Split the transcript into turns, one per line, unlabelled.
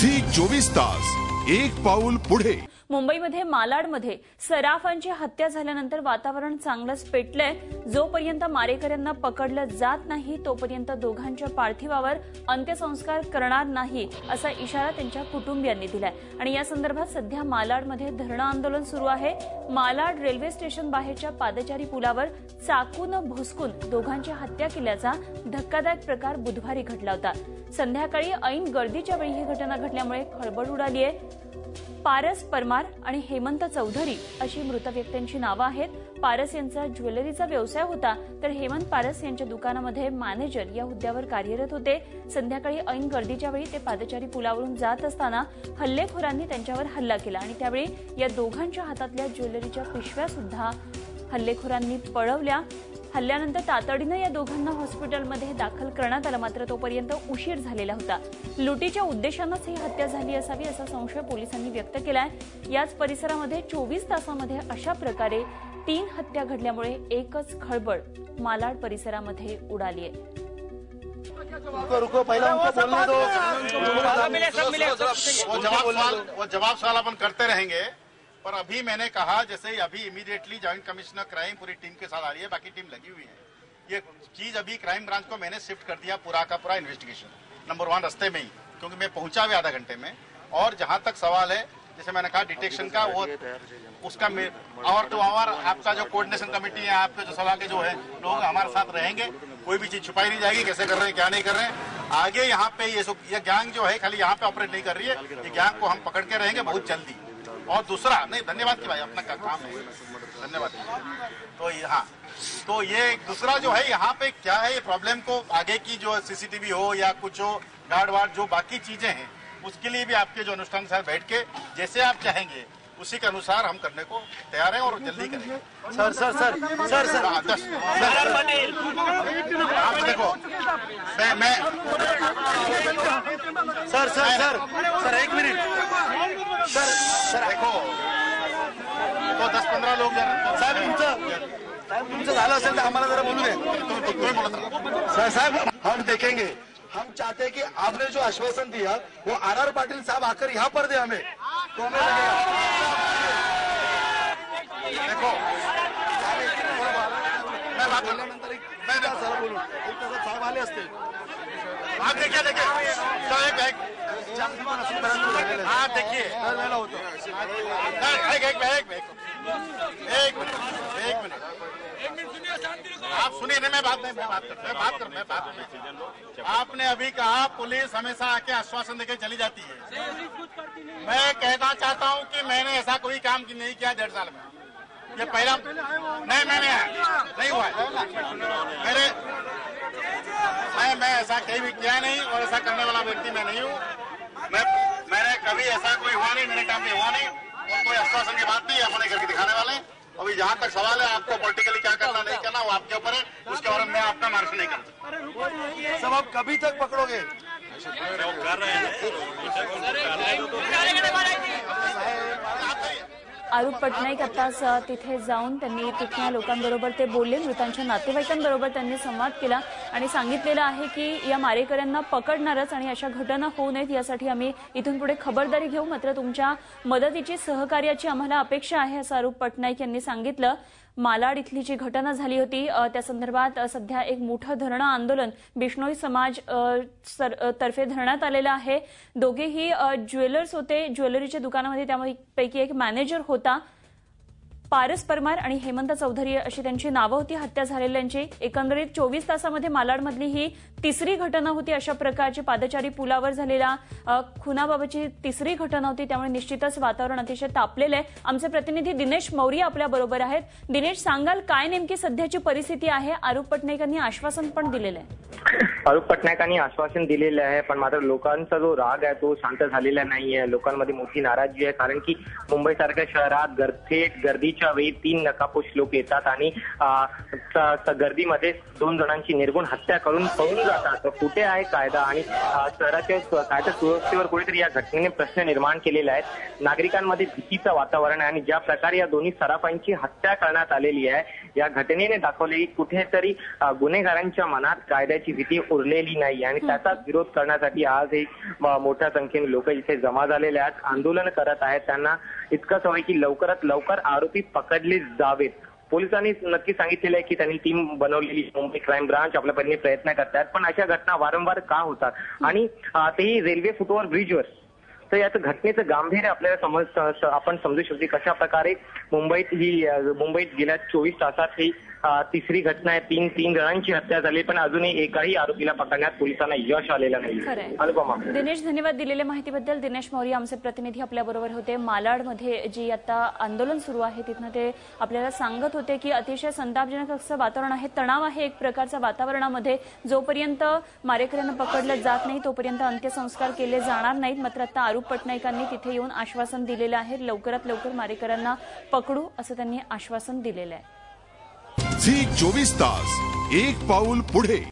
Zee 24 तास एक पाऊल पुढे।
मुंबईमध्ये मालाडमध्ये सराफांची हत्या झाल्यानंतर वातावरण चांगलंच पेटलंय। जोपर्यंत मारेकऱ्यांना पकडलं जात नाही तोपर्यंत दोघांच्या पार्थिवावर अंत्यसंस्कार करणार नाही असा इशारा त्यांच्या कुटुंबियांनी दिलाय। आणि या संदर्भात सध्या मालाडमध्ये धरणं आंदोलन सुरू आहे। मालाड रेल्वे स्टेशन बाहेरच्या पादचारी पुलावर चाकून भुसकून दोघांची हत्या केल्याचा धक्कादायक प्रकार बुधवारी घडला होता। संध्याकाळी ऐन गर्दीच्या वेळी ही घटना घडल्यामुळे खळबळ उडाली आहे। पारस परमार आणि हेमंत चौधरी अशी मृत व्यक्तींची नावं आहेत। पारस यांचा ज्वेलरीचा व्यवसाय होता तर हेमंत पारस यांच्या दुकानामध्ये मॅनेजर या हुद्द्यावर कार्यरत होते। संध्याकाळी ऐन गर्दीच्या वेळी ते पादचारी पुलावरून जात असताना हल्लेखोरांनी त्यांच्यावर हल्ला केला आणि त्यावेळी या दोघांच्या हातातल्या ज्वेलरीच्या पिशव्या सुद्धा हल्लेखोरांनी पळवल्या। हल्ल्यानंतर तातडीनं या दोघांना हॉस्पिटलमध्ये दाखल करण्यात आलं, मात्र तोपर्यंत उशीर झालेला होता। लुटीच्या उद्देशानंच ही हत्या झाली असावी असा संशय पोलिसांनी व्यक्त केलाय। याच परिसरामध्ये 24 तासांमध्ये अशा प्रकारे 3 हत्या घडल्यामुळे एकच खळबळ मालाड परिसरामध्ये उडाली आहे।
जवाब सवाल अपन करते रहेंगे, पर अभी मैंने कहा जैसे अभी इमीडिएटली जॉइंट कमिश्नर क्राइम पूरी टीम के साथ आ रही है, बाकी टीम लगी हुई है। ये चीज अभी क्राइम ब्रांच को मैंने शिफ्ट कर दिया, पूरा का पूरा इन्वेस्टिगेशन नंबर 1 रास्ते में ही, क्योंकि मैं पहुंचा भी आधा घंटे में। और जहां तक सवाल है जैसे मैंने कहा डिटेक्शन का, वो उसका आवर टू आवर आपका जो कोऑर्डिनेशन कमेटी है, आपके जो सलाह के जो है लोग हमारे साथ रहेंगे। कोई भी चीज छुपाई नहीं जाएगी, कैसे कर रहे हैं क्या नहीं कर रहे हैं। आगे यहाँ पे ये गैंग जो है खाली यहाँ पे ऑपरेट नहीं कर रही है, ये गैंग को हम पकड़ के रहेंगे बहुत जल्दी। और दूसरा नहीं, धन्यवाद की भाई, अपना काम है, धन्यवाद। तो हाँ, तो ये दूसरा जो है यहाँ पे क्या है, ये प्रॉब्लम को आगे की जो सीसीटीवी हो या कुछ हो, गार्ड वार्ड जो बाकी चीजें हैं, उसके लिए भी आपके जो अनुष्ठान के साथ बैठ के जैसे आप चाहेंगे उसी के अनुसार हम करने को तैयार हैं और जल्दी करेंगे।
Sir sir sir sir sir
आप देखो मैं
sir sir sir sir 1 minute sir sir
देखो, तो 10-15 लोग
साहेब तुमचं झालं असेल तर आम्हाला जरा बोलू दे।
तुम्हें बोला
साहब हम देखेंगे, हम चाहते हैं कि आपने जो आश्वासन दिया वो आर पाटिल साहब आकर यहाँ पर दे हमें, तो हमें
देखो मैं बात बोलल्यानंतर
मैं सर बोलू एक तासात साहेब आले असते।
आप देखिए आप देखिए एक मिनट आप सुनिए ना, मैं बात कर। आपने अभी कहा पुलिस हमेशा आके आश्वासन देकर चली जाती है। मैं कहना चाहता हूं कि मैंने ऐसा कोई काम नहीं किया 1.5 साल में। ये पहला नहीं, मैंने नहीं हुआ है। मैं ऐसा कहीं भी किया नहीं और ऐसा करने वाला व्यक्ति मैं नहीं हूँ। मैंने कभी ऐसा कोई हुआ नहीं, मेरे टाइम में हुआ नहीं और कोई आश्वासन की बात नहीं अपने करके दिखाने वाले। अभी जहाँ तक सवाल है आपको पॉलिटिकली क्या करना नहीं करना वो आपके ऊपर है, उसके बारे में मैं आपका मार्गदर्शन नहीं करता।
सब आप कभी तक पकड़ोगे?
कर रहे
आरूप पटनाईक आताच तिथे जाऊन त्यांनी तिथल्या लोकांबरोबर ते बोलले, मृतांच्या नातेवाईकांबरोबर त्यांनी संवाद केला आणि सांगितलेलं आहे की या मारेकऱ्यांना पकडणारच आणि अशा घटना होऊ नयेत यासाठी आम्ही इथून पुढे खबरदारी घेऊ, मात्र तुमच्या मदतीची सहकार्याची आम्हाला अपेक्षा आहे असं आरूप पटनाईक यांनी सांगितलं। मालाड इथली जी घटना झाली होती त्या संदर्भात सध्या एक मोठं धरणं आंदोलन बिश्नोई समाज तर्फे धरण्यात आलेलं आहे। दोघेही ज्वेलर्स होते, ज्वेलरीच्या दुकानामध्ये, त्यापैकी एक मॅनेजर होता। पारस परमार आणि हेमंत चौधरी अशी त्यांची नावं होती हत्या झालेल्यांची। एकंदरीत 24 तासामध्ये मालाडमधली ही तिसरी घटना होती अशा प्रकारची पादचारी पुलावर झालेल्या खुनाबाबतची तिसरी घटना होती, त्यामुळे निश्चितच वातावरण अतिशय तापलेलं आहे। आमचे प्रतिनिधी दिनेश मौर्य आपल्या बरोबर आहेत। दिनेश, सांगाल काय नेमकी सध्याची परिस्थिती आहे? आरूप पटनाईकांनी आश्वासन पण दिलेलं आहे।
आरूप पटनाईकांनी आश्वासन दिलेलं आहे, पण मात्र लोकांचा जो राग आहे तो शांत झालेला नाहीये। लोकांमध्ये मोठी नाराजी आहे, कारण की मुंबईसारख्या शहरात गर्दीच्या वेळी 3 नकापोश लोक येतात आणि गर्दीमध्ये 2 जणांची निर्गुण हत्या करून पळून जातात। तर कुठे आहे कायदा आणि शहराच्या कायदा सुरक्षेवर कुठेतरी या घटनेने प्रश्न निर्माण केलेला आहे। नागरिकांमध्ये भीतीचं वातावरण आहे आणि ज्या प्रकारे या दोन्ही सराफांची हत्या करण्यात आलेली आहे, या घटनेने दाखवले की कुठेतरी गुन्हेगारांच्या मनात कायद्याची भीती उरलेली नाही आणि त्याचा विरोध करण्यासाठी आज एक मोठ्या संख्येने लोक इथे जमा झालेले आहेत, आंदोलन करत आहेत. त्यांना इतकंच हवंय की लवकरात लवकर आरोपी पकडले जावेत. पोलिसांनी नक्की सांगितलेलं आहे की त्यांनी टीम बनवलेली, मुंबई क्राईम ब्रांच आपल्या परीने प्रयत्न करतात, पण अशा घटना वारंवार का होतात आणि तेही रेल्वे फुटओव्हर ब्रिजवर. तर याचं घटनेचं गांभीर्य आपल्याला आपण समजू शकतो. कशा प्रकारे मुंबईत गेल्या 24 तासात ही तिसरी घटना आहे. तीन जणांची हत्या झाली, पण अजूनही एकाही आरोपीला पकडण्यात पोलिसांना यश आलेलं नाही. अनुपमा.
दिनेश, धन्यवाद दिलेल्या माहितीबद्दल. दिनेश मौर्य आमचे प्रतिनिधी आपल्याबरोबर होते. मालाडमध्ये जी आता आंदोलन सुरू आहे तिथनं ते आपल्याला सांगत होते की अतिशय संतापजनक असं वातावरण आहे, तणाव आहे एक प्रकारचा वातावरणामध्ये. जोपर्यंत मारेकऱ्यांना पकडलं जात नाही तोपर्यंत अंत्यसंस्कार केले जाणार नाहीत. मात्र आता आरूप पटनायकांनी तिथे येऊन आश्वासन दिलेलं आहे, लवकरात लवकर मारेकऱ्यांना पकडू असं त्यांनी आश्वासन दिलेलं आहे.
झी 24 तास, एक पाऊल पुढे.